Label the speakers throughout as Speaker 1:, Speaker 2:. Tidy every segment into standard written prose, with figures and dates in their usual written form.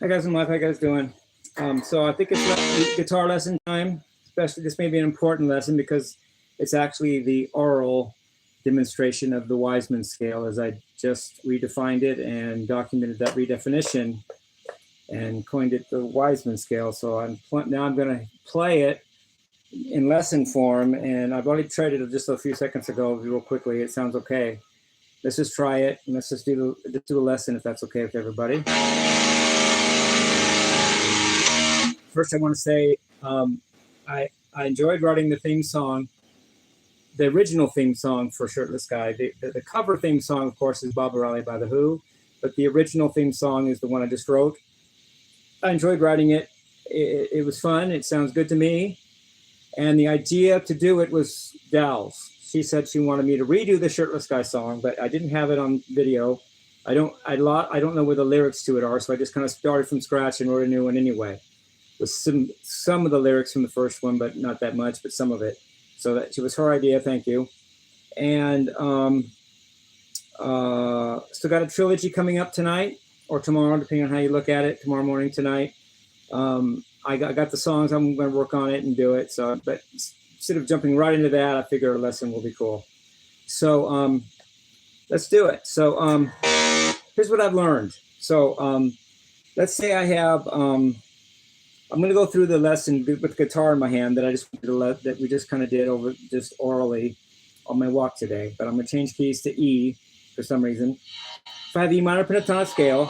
Speaker 1: Hi guys, I'm Mike. How you guys doing? So I think it's guitar lesson time. Especially, this may be an important lesson because it's actually the oral demonstration of the Wiseman scale, as I just redefined it and documented that redefinition and coined it the Wiseman scale. So now I'm going to play it in lesson form, and I've already tried it just a few seconds ago. Real quickly, it sounds okay. Let's just try it, and let's just do the lesson if that's okay with everybody. First, I want to say I enjoyed writing the theme song, the original theme song for Shirtless Guy. The cover theme song, of course, is Bob O'Reilly by The Who, but the original theme song is the one I just wrote. I enjoyed writing it. It was fun. It sounds good to me. And the idea to do it was Dal's. She said she wanted me to redo the Shirtless Guy song, but I didn't have it on video. I don't know where the lyrics to it are, so I just kind of started from scratch and wrote a new one anyway, with some of the lyrics from the first one, but not that much, but some of it. So that it was her idea. Thank you. And still got a trilogy coming up tonight or tomorrow, depending on how you look at it. Tomorrow morning, tonight. I got the songs. I'm going to work on it and do it. So, but instead of jumping right into that, I figure a lesson will be cool. So let's do it. So here's what I've learned. So let's say I have. I'm going to go through the lesson with guitar in my hand that we just kind of did over just orally on my walk today. But I'm going to change keys to E for some reason. If I have the E minor pentatonic scale,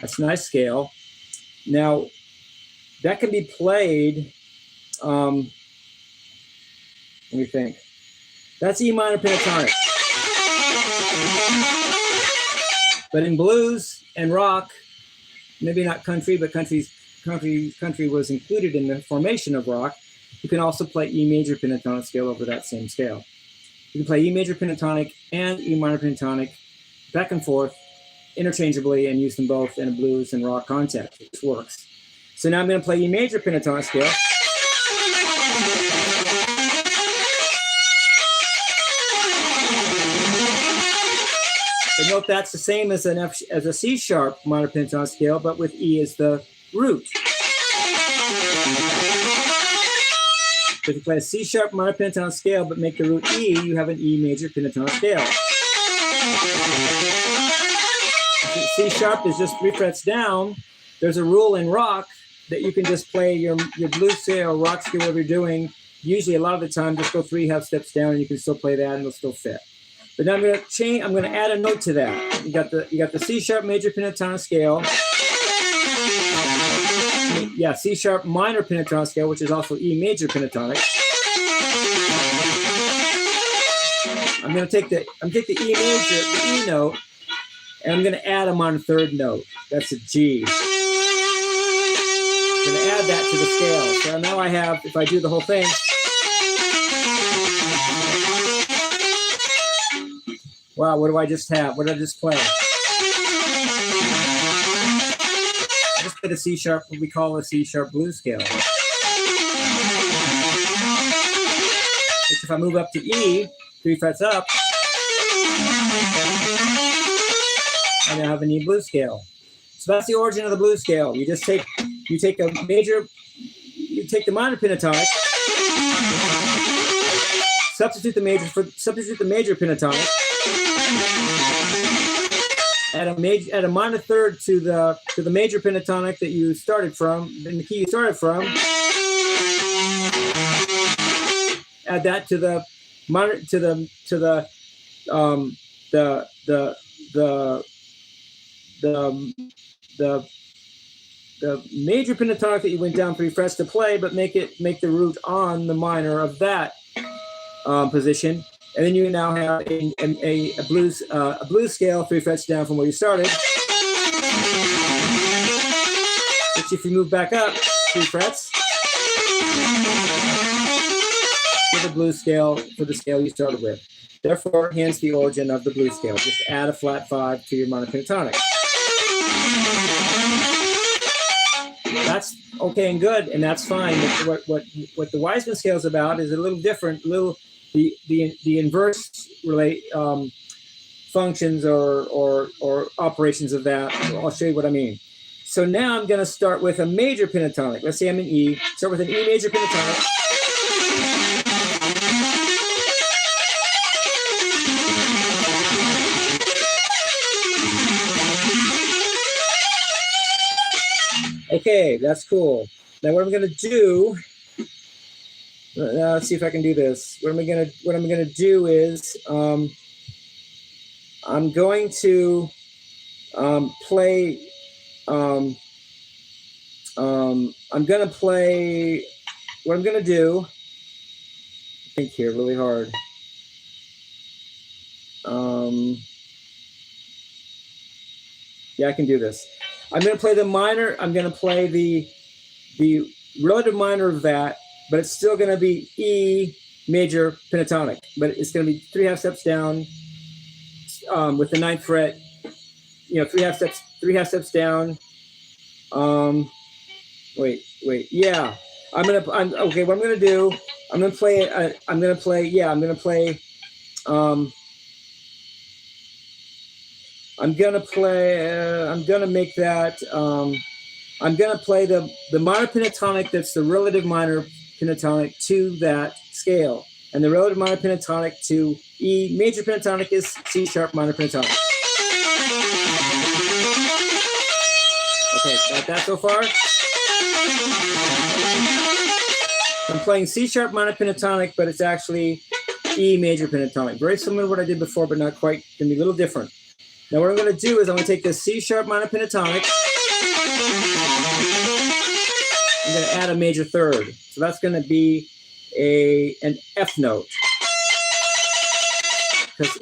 Speaker 1: that's a nice scale. Now that can be played. Let me think. That's E minor pentatonic. But in blues and rock, maybe not country, but country was included in the formation of rock. You can also play E major pentatonic scale over that same scale. You can play E major pentatonic and E minor pentatonic back and forth interchangeably and use them both in a blues and rock context, which works. So now I'm going to play E major pentatonic scale. But note that's the same as a C sharp minor pentatonic scale, but with E as the root. So if you play a C sharp minor pentatonic scale, but make the root E, you have an E major pentatonic scale. C sharp is just 3 frets down. There's a rule in rock that you can just play your blues scale or rock scale, whatever you're doing. Usually, a lot of the time, just go 3 half steps down, and you can still play that, and it'll still fit. But now I'm going to change. I'm going to add a note to that. You got the C sharp major pentatonic scale. Yeah, C sharp minor pentatonic scale, which is also E major pentatonic. I'm going to take the E major, the E note, and I'm going to add a minor third note. That's a G. I'm going to add that to the scale. So now I have, if I do the whole thing. Wow, what do I just have? What did I just play? I just played a C sharp, what we call a C sharp blues scale. Which if I move up to E, 3 frets up, I now have an E blues scale. So that's the origin of the blues scale. You take the minor pentatonic, substitute the major pentatonic, add a minor third to the major pentatonic that you started from, in the key you started from. Add that to the minor the major pentatonic that you went down 3 frets to play, but make the root on the minor of that position. And then you now have a blues scale 3 frets down from where you started. Which if you move back up 3 frets, with a blues scale for the scale you started with. Therefore, hence the origin of the blues scale. Just add a flat 5 to your minor pentatonic. That's okay and good, and that's fine. But what the Wiseman scale is about is a little different. The inverse functions or operations of that. I'll show you what I mean. So now I'm going to start with a major pentatonic. Let's say I'm in E. Start with an E major pentatonic. Okay, that's cool. Now what I'm going to do, let's see if I can do this. What I'm going to do is I'm going to play. I'm going to play. What I'm going to do. Think here really hard. Yeah, I can do this. I'm going to play the minor. I'm going to play the relative minor of that, but it's still going to be E major pentatonic. But it's going to be 3 half steps down with the 9th fret. You know, 3 half steps down. Wait. Yeah, okay. What I'm going to do? I'm going to play. I'm going to play. I'm going to make that. I'm going to play the minor pentatonic that's the relative minor pentatonic to that scale. And the relative minor pentatonic to E major pentatonic is C sharp minor pentatonic. Okay, got that so far? I'm playing C sharp minor pentatonic, but it's actually E major pentatonic. Very similar to what I did before, but not quite. It's going to be a little different. Now what I'm going to do is I'm going to take this C sharp minor pentatonic. I'm going to add a major third. So that's going to be an F note. Because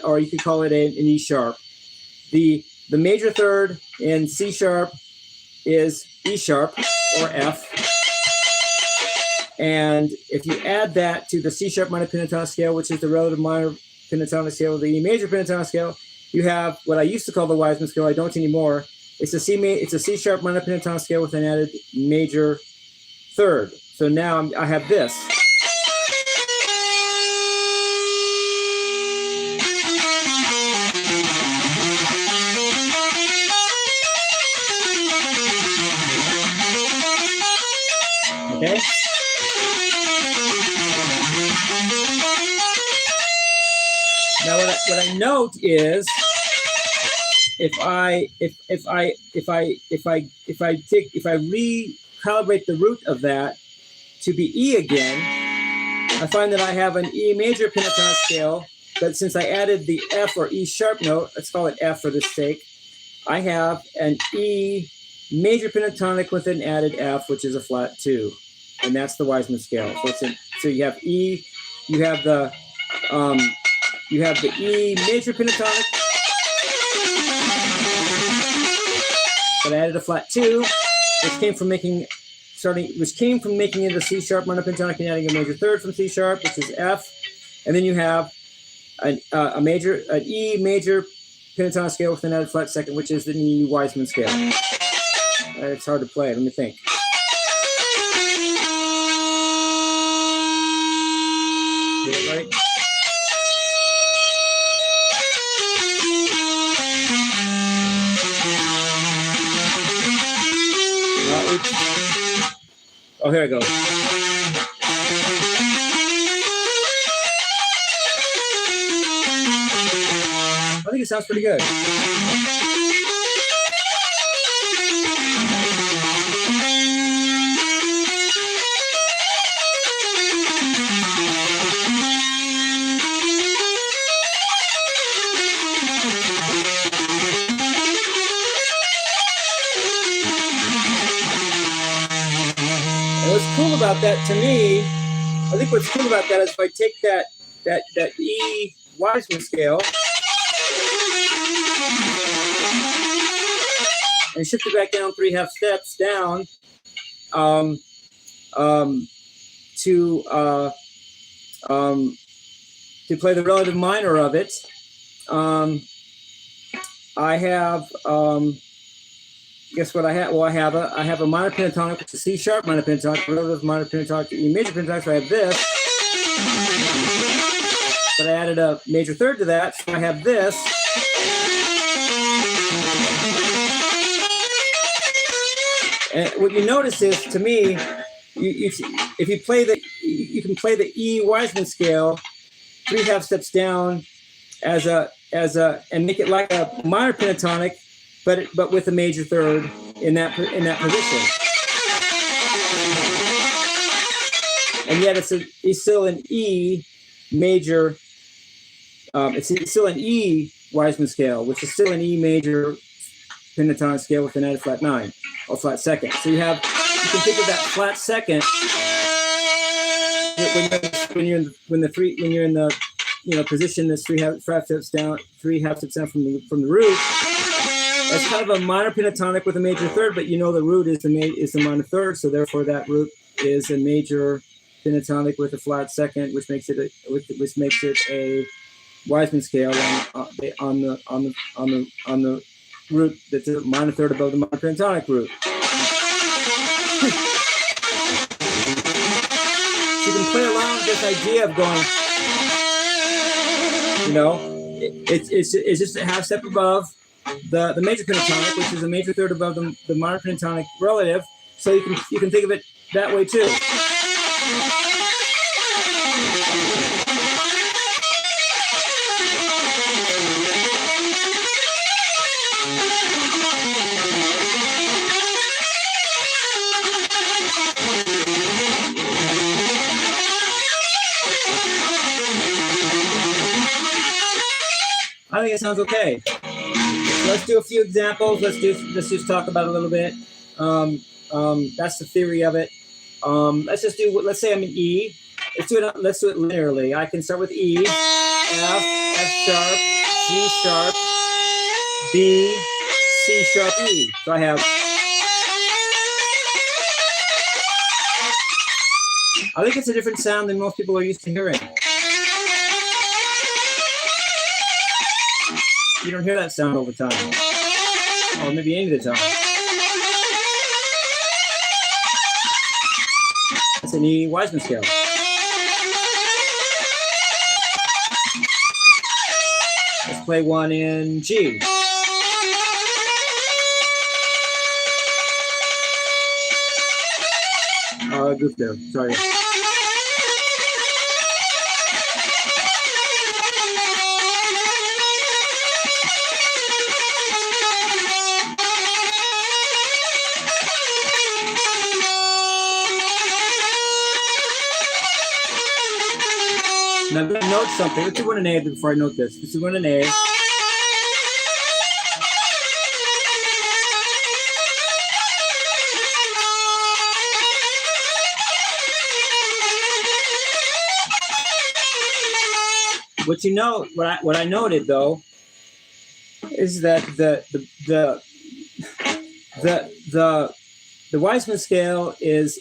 Speaker 1: or you could call it an E sharp. The major third in C sharp is E sharp or F. And if you add that to the C sharp minor pentatonic scale, which is the relative minor pentatonic scale of the E major pentatonic scale, you have what I used to call the Wiseman scale. I don't anymore. It's a C sharp minor pentatonic scale with an added major third. So now I have this. Okay. Now what I note is if I recalibrate the root of that to be E again, I find that I have an E major pentatonic scale, but since I added the F or E sharp note, let's call it F for this sake, I have an E major pentatonic with an added F, which is a flat 2, and that's the Wiseman scale. So you have E, you have the E major pentatonic, but I added a flat 2, which came from making it a C sharp minor pentatonic and adding a major third from C sharp, which is F, and then you have an E major pentatonic scale with an added flat second, which is the E Wiseman scale. It's hard to play. Let me think. Get it right? Oh, here I go. I think it sounds pretty good. What's cool about that to me, I think what's cool about that is if I take that E Wiseman scale and shift it back down 3 half steps down to play the relative minor of it, I have guess what I have? Well, I have a minor pentatonic, which is C sharp minor pentatonic, relative minor pentatonic to E major pentatonic. So I have this, but but I added a major third to that, so I have this. And what you notice is, to me, if you play you can play the E Wiseman scale 3/2 steps down and make it like a minor pentatonic, but with a major third in that position. And yet it's still an E major. It's still an E Wiseman scale, which is still an E major pentatonic scale with an added flat 9 or flat second. So you can think of that flat second when you're in the position that's 3/2 steps down from the root. It's kind of a minor pentatonic with a major third, but the root is the minor third, so therefore that root is a major pentatonic with a flat second, which makes it a Wiseman scale on the root that's a minor third above the minor pentatonic root. So you can play along with this idea of going, it's just a 1/2 step above the major pentatonic, which is a major third above the minor pentatonic relative. So you can think of it that way too. I think it sounds okay. Let's do a few examples. Let's just talk about it a little bit. That's the theory of it. Let's say I'm in E. Let's do it linearly. I can start with E, F sharp, G sharp, B, C sharp, E. So I have. I think it's a different sound than most people are used to hearing. You don't hear that sound all the time, or maybe any of the time. It's an E Wiseman scale. Let's play one in G. Goof there. Sorry. Now I'm going to note something. Let's do one in A before I note this. Let's do one in A. What I noted though is that the Wiseman scale is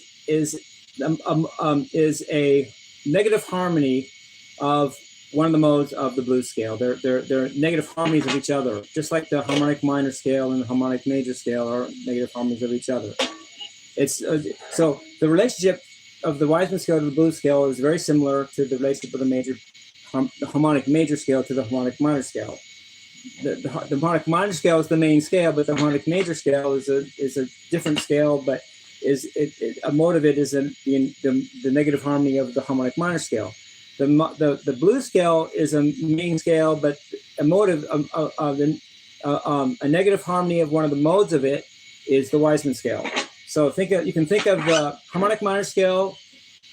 Speaker 1: a negative harmony of one of the modes of the blues scale. They're negative harmonies of each other, just like the harmonic minor scale and the harmonic major scale are negative harmonies of each other. It's so the relationship of the Wiseman scale to the blues scale is very similar to the relationship of the harmonic major scale to the harmonic minor scale. The harmonic minor scale is the main scale, but the harmonic major scale is a different scale, but a mode of it is the negative harmony of the harmonic minor scale. The blues scale is a main scale, but a mode of a negative harmony of one of the modes of it is the Wiseman scale. So you can think of the harmonic minor scale,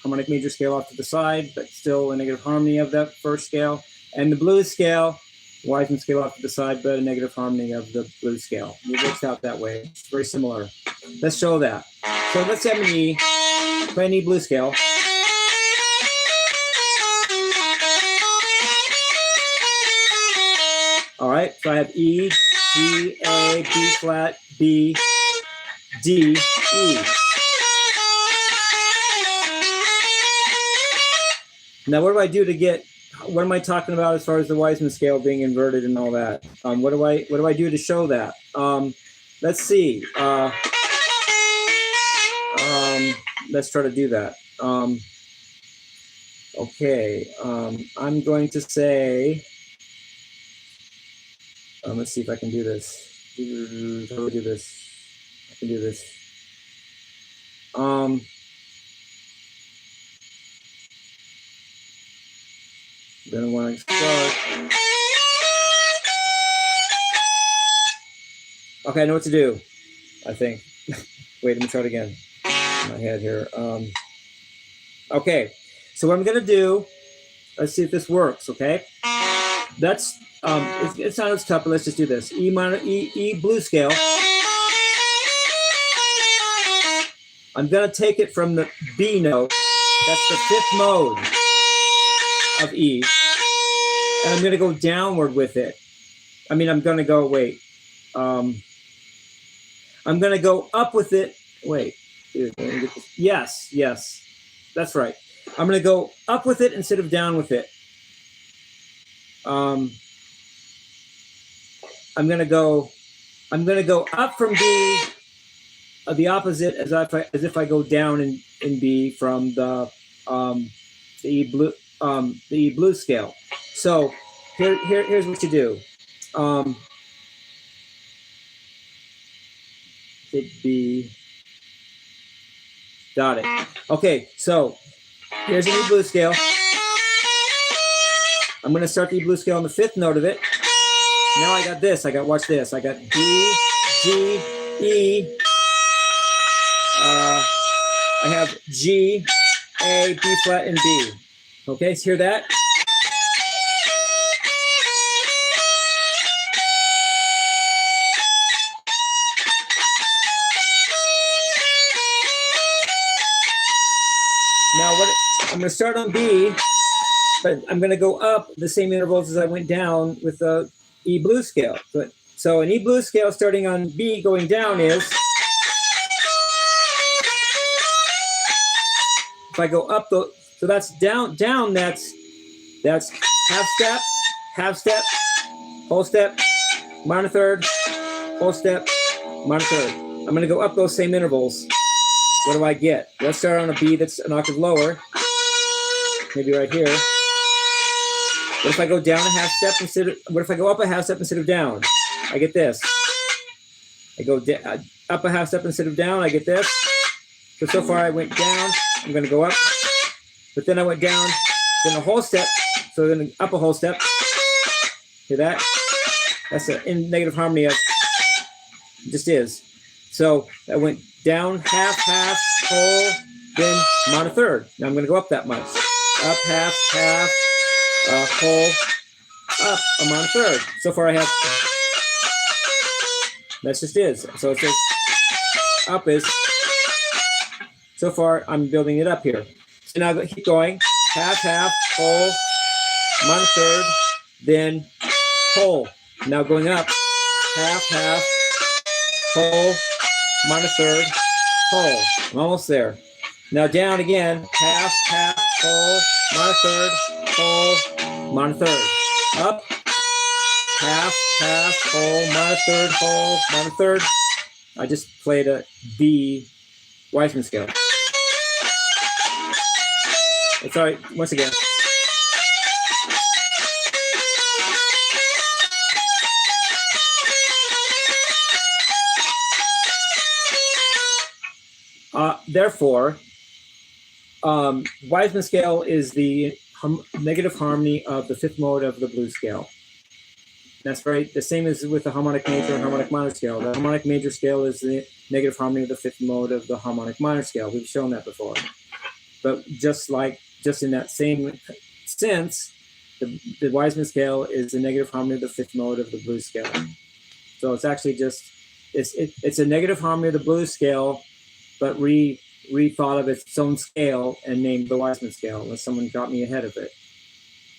Speaker 1: harmonic major scale off to the side, but still a negative harmony of that first scale, and the blues scale, Wiseman scale off to the side, but a negative harmony of the blues scale. It works out that way. It's very similar. Let's show that. So let's have an E, play an E blues scale. All right, so I have E, G, A, B flat, B, D, E. Now, what do I do to get? What am I talking about as far as the Wiseman scale being inverted and all that? What do I do to show that? Let's see. Let's try to do that. Okay, I'm going to say, let's see if I can do this. How do I do this? I can do this. Then when I start, okay, I know what to do, I think. Wait, let me try it again in my head here. Okay, so what I'm gonna do, let's see if this works, okay? That's, it's not as tough, but let's just do this. E minor, E blues scale. I'm gonna take it from the B note, that's the fifth mode of E, and I'm gonna go downward with it. I mean, I'm gonna go, wait. I'm gonna go up with it, wait. Yes, that's right. I'm gonna go up with it instead of down with it. I'm gonna go up from B, the opposite as if I go down in B from the E blues scale. So here's what you do. Hit B. Got it. Okay, so here's an E blues scale. I'm gonna start the E blues scale on the fifth note of it. Now I got this. Watch this. I got D, G, E. I have G, A, B flat, and B. Okay, so hear that? Now I'm going to start on B, but I'm going to go up the same intervals as I went down with the E blues scale. So an E blues scale starting on B going down is, if I go up, so that's down, that's half step, whole step, minor third, whole step, minor third. I'm going to go up those same intervals. What do I get? Let's start on a B that's an octave lower, maybe right here. What if I go down a half step what if I go up a half step instead of down? I get this. I go up a half step instead of down, I get this. So far I went down, I'm gonna go up, but then I went down, then a whole step, so then up a whole step. Hear that? That's in negative harmony of, it just is. So I went down, half, whole, then minor third. Now I'm gonna go up that much. Up, half, whole, up, a minor third. So far I have, that just is. So it says up is, so far I'm building it up here. So now I keep going, half, whole, minor third, then whole. Now going up, half, whole, minor third, whole. I'm almost there. Now down again, half, whole, minor third, whole, minor third. Up, half, whole, minor third, whole, minor third. I just played a B Wiseman scale. It's all right, once again. Therefore, Wiseman scale is the negative harmony of the fifth mode of the blues scale. That's right, the same as with the harmonic major and harmonic minor scale. The harmonic major scale is the negative harmony of the fifth mode of the harmonic minor scale. We've shown that before. But just in that same sense, the Wiseman scale is the negative harmony of the fifth mode of the blues scale. So it's actually just, it's a negative harmony of the blues scale, but rethought of its own scale and named the Wiseman scale, unless someone got me ahead of it.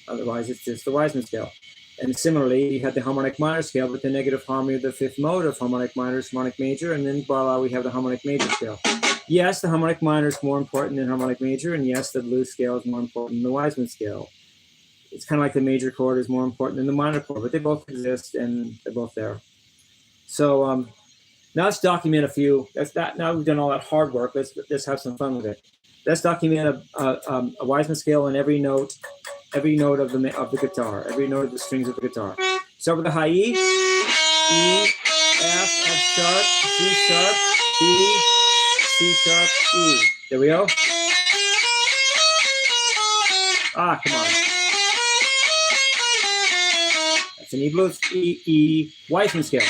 Speaker 1: Otherwise, it's just the Wiseman scale. And similarly, you had the harmonic minor scale with the negative harmony of the fifth mode of harmonic minor, harmonic major, and then voila, we have the harmonic major scale. Yes, the harmonic minor is more important than harmonic major, and yes, the blues scale is more important than the Wiseman scale. It's kind of like the major chord is more important than the minor chord, but they both exist and they're both there. So now let's document a few. Now we've done all that hard work. Let's have some fun with it. let's document a Wiseman scale on every note of the guitar, every note of the strings of the guitar. Start with the high E, E, F, F sharp, G sharp, B, C sharp, E. There we go. Ah, come on. That's an E blues, E Wiseman scale.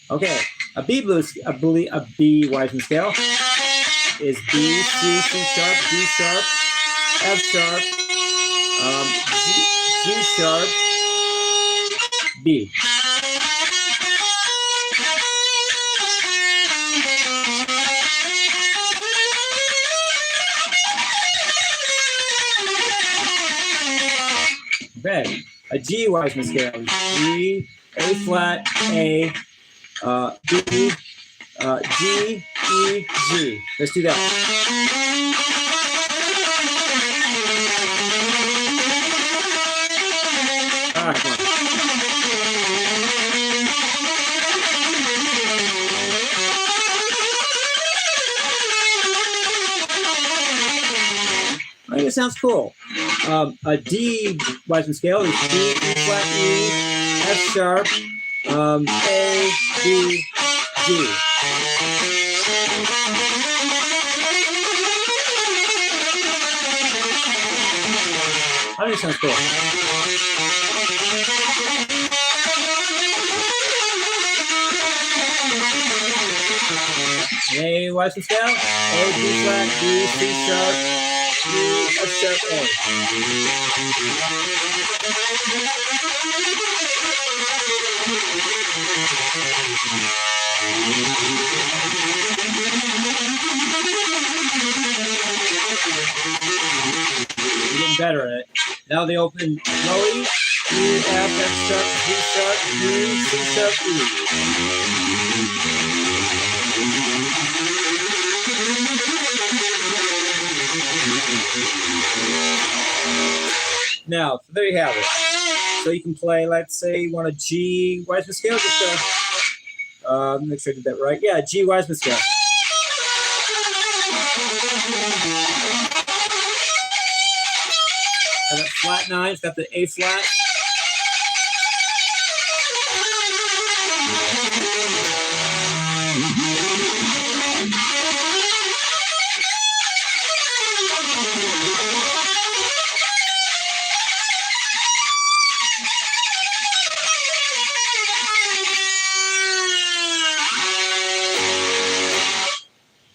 Speaker 1: Okay, a B Wiseman scale is B, C, C sharp, D sharp, F sharp, G sharp, B. Okay, a G Wiseman scale is G, A flat, A, B, G, E, G. Let's do that. Ah, come on. I think it sounds cool. A D Wiseman scale is D, E flat, E, F sharp, A, B, G. I think it sounds cool. A Wiseman scale, A, B flat, B, C sharp, B, F sharp, A. We're getting better at it. Now they open low E, E, F, F sharp, G sharp, E, C sharp, E. Now, so there you have it. So you can play, let's say you want a G Wiseman scale, just make sure I did that right. Yeah, G Wiseman scale. Got that flat 9, it's got the A flat.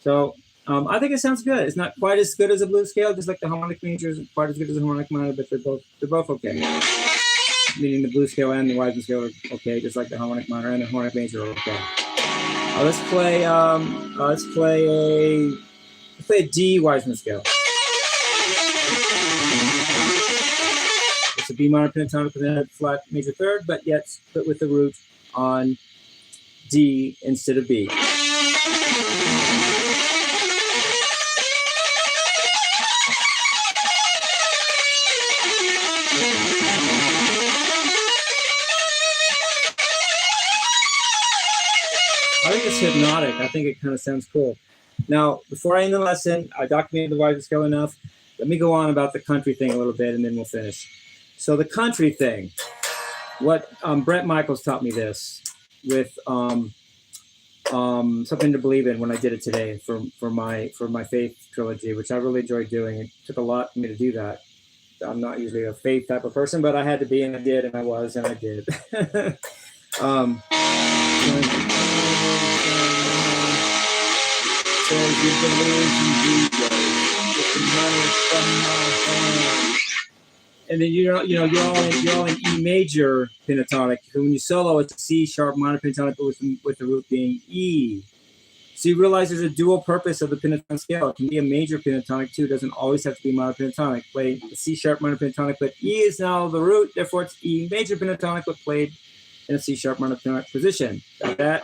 Speaker 1: So I think it sounds good. It's not quite as good as a blues scale, just like the harmonic major isn't quite as good as the harmonic minor, but they're both okay. Meaning the blues scale and the Wiseman scale are okay, just like the harmonic minor and the harmonic major are okay. Let's play a D Wiseman scale. It's a B minor pentatonic with a flat major third, but yet split with the root on D instead of B. I think it's hypnotic. I think it kind of sounds cool. Now, before I end the lesson, I documented the Wiseman scale enough. Let me go on about the country thing a little bit, and then we'll finish. So the country thing, what Brett Michaels taught me this with something to believe in when I did it today for my faith trilogy, which I really enjoyed doing. It took a lot for me to do that. I'm not usually a faith type of person, but I had to be, and I did, and I was, and I did. And then you're all in E major pentatonic. When you solo, it's a C sharp minor pentatonic, but with the root being E. So you realize there's a dual purpose of the pentatonic scale. It can be a major pentatonic too. It doesn't always have to be minor pentatonic. Play the C sharp minor pentatonic, but E is now the root. Therefore, it's E major pentatonic, but played in a C sharp minor pentatonic position. Got that?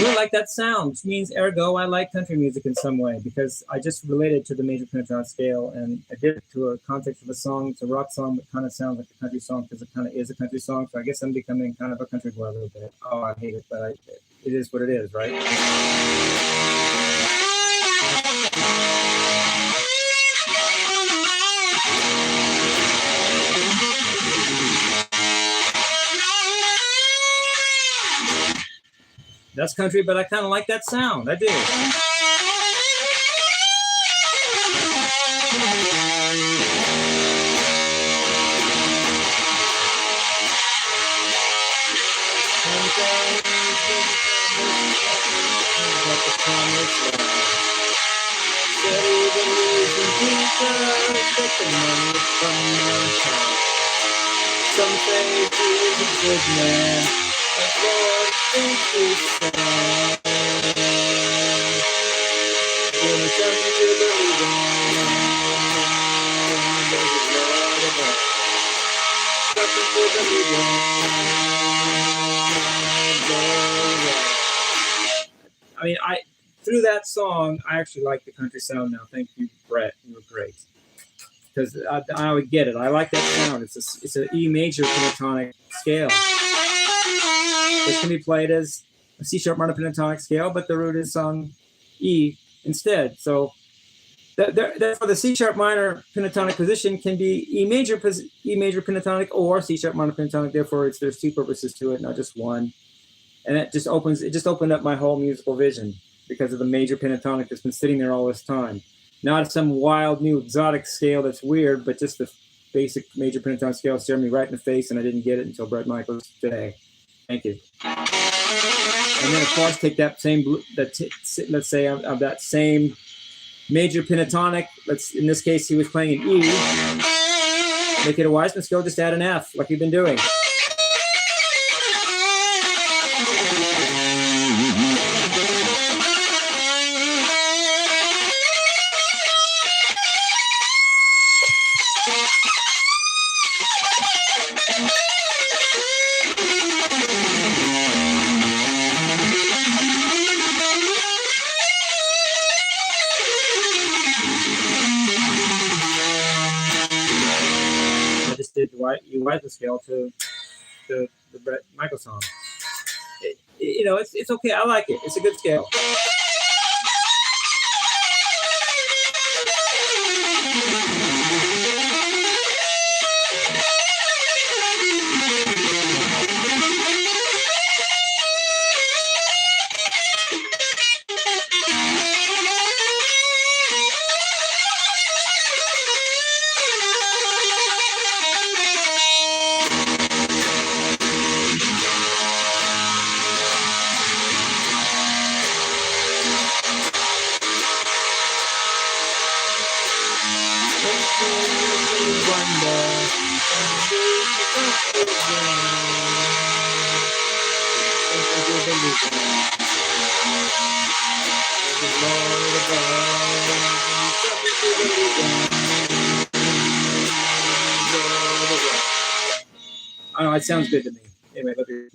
Speaker 1: really like that sound, which means ergo I like country music in some way, because I just related to the major pentatonic scale, and I did it to a context of a song. It's a rock song, but kind of sounds like a country song because it kind of is a country song. So I guess I'm becoming kind of a country boy a little bit. Oh, I hate it, but it is what it is, right? That's country, but I kind of like that sound. I do. Some say he's a good man, but Lord, think he's sad. Give me something to believe in. There's a lot of us. Something to believe in. I mean, through that song, I actually like the country sound now. Thank you, Brett. You were great. Because I would get it. I like that sound. It's an E major pentatonic scale. This can be played as a C sharp minor pentatonic scale, but the root is on E instead. So therefore, the C sharp minor pentatonic position can be E major pentatonic or C sharp minor pentatonic. Therefore, there's two purposes to it, not just one. And it just opened up my whole musical vision because of the major pentatonic that's been sitting there all this time. Not some wild new exotic scale that's weird, but just the basic major pentatonic scale stared me right in the face, and I didn't get it until Brett Michaels today. Thank you. And then, of course, take that same, let's say of that same major pentatonic. In this case, he was playing an E. Make it a Wiseman scale, just add an F, like we've been doing. Did the Wiseman scale to the Brett Michaels song. It's okay. I like it. It's a good scale. I don't know, it sounds good to me. Anyway, love you.